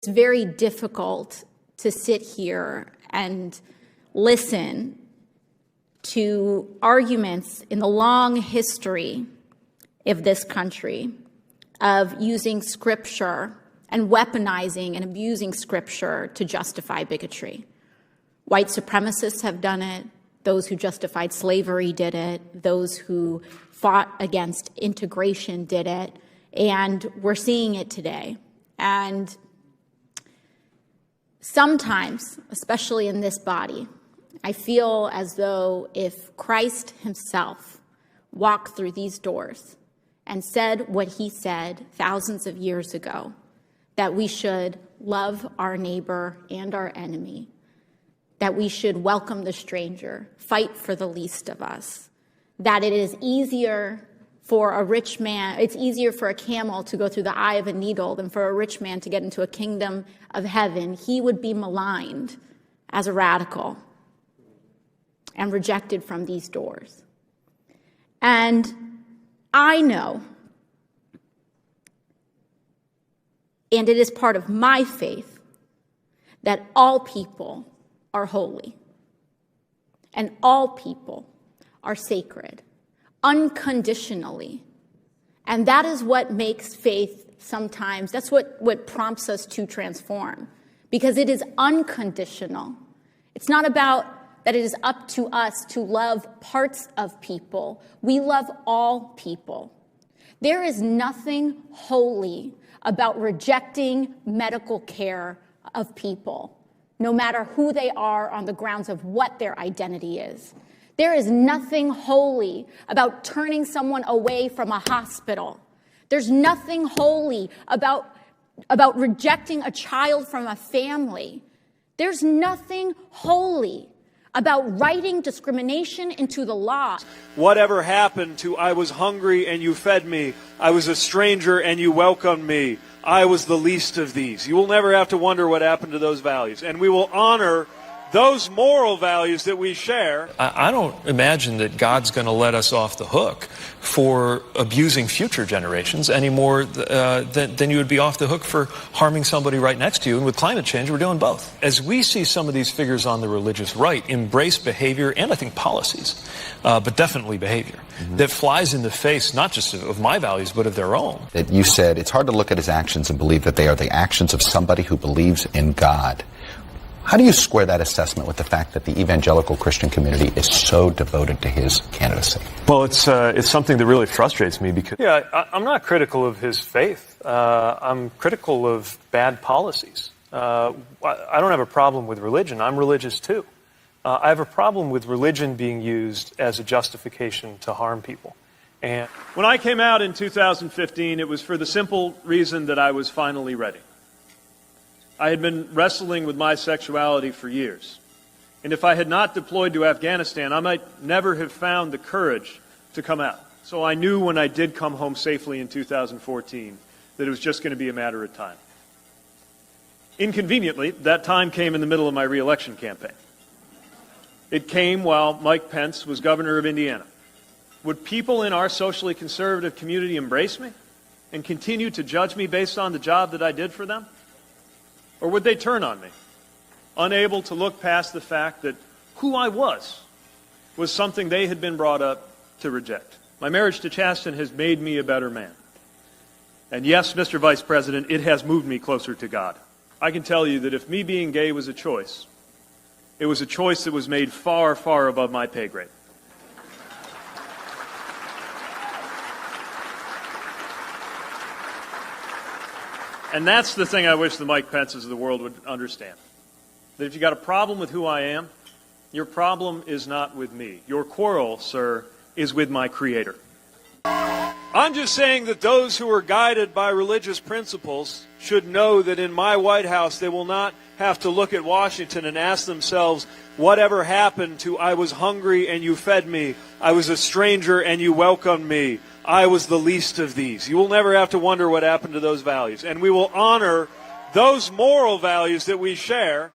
It's very difficult to sit here and listen to arguments in the long history of this country of using scripture and weaponizing and abusing scripture to justify bigotry. White supremacists have done it. Those who justified slavery did it. Those who fought against integration did it. And we're seeing it today. And sometimes, especially in this body, I feel as though if Christ himself walked through these doors and said what he said thousands of years ago, that we should love our neighbor and our enemy, that we should welcome the stranger, fight for the least of us, that it is easier for a rich man, it's easier for a camel to go through the eye of a needle than for a rich man to get into a kingdom of heaven, he would be maligned as a radical and rejected from these doors. And I know, and it is part of my faith, that all people are holy and all people are sacred, unconditionally. And that is what makes faith sometimes, that's what prompts us to transform, because it is unconditional. It's not about that it is up to us to love parts of people. We love all people. There is nothing holy about rejecting medical care of people, no matter who they are on the grounds of what their identity is. There is nothing holy about turning someone away from a hospital. There's nothing holy about rejecting a child from a family. There's nothing holy about writing discrimination into the law. Whatever happened to I was hungry and you fed me, I was a stranger and you welcomed me, I was the least of these. You will never have to wonder what happened to those values. And we will honor those moral values that we share. I don't imagine that God's going to let us off the hook for abusing future generations any more than you would be off the hook for harming somebody right next to you. And with climate change, we're doing both. As we see some of these figures on the religious right embrace behavior and I think policies, but definitely behavior, that flies in the face not just of my values, but of their own. That you said it's hard to look at his actions and believe that they are the actions of somebody who believes in God. How do you square that assessment with the fact that the evangelical Christian community is so devoted to his candidacy? Well, it's something that really frustrates me because I'm not critical of his faith. I'm critical of bad policies. I don't have a problem with religion. I'm religious too. I have a problem with religion being used as a justification to harm people. And when I came out in 2015, it was for the simple reason that I was finally ready. I had been wrestling with my sexuality for years. And if I had not deployed to Afghanistan, I might never have found the courage to come out. So I knew when I did come home safely in 2014 that it was just going to be a matter of time. Inconveniently, that time came in the middle of my re-election campaign. It came while Mike Pence was governor of Indiana. Would people in our socially conservative community embrace me and continue to judge me based on the job that I did for them? Or would they turn on me, unable to look past the fact that who I was something they had been brought up to reject? My marriage to Chasten has made me a better man. And yes, Mr. Vice President, it has moved me closer to God. I can tell you that if me being gay was a choice, it was a choice that was made far, far above my pay grade. And that's the thing I wish the Mike Pences of the world would understand. That if you got a problem with who I am, your problem is not with me. Your quarrel, sir, is with my Creator. I'm just saying that those who are guided by religious principles should know that in my White House they will not have to look at Washington and ask themselves, whatever happened to I was hungry and you fed me, I was a stranger and you welcomed me, I was the least of these. You will never have to wonder what happened to those values. And we will honor those moral values that we share.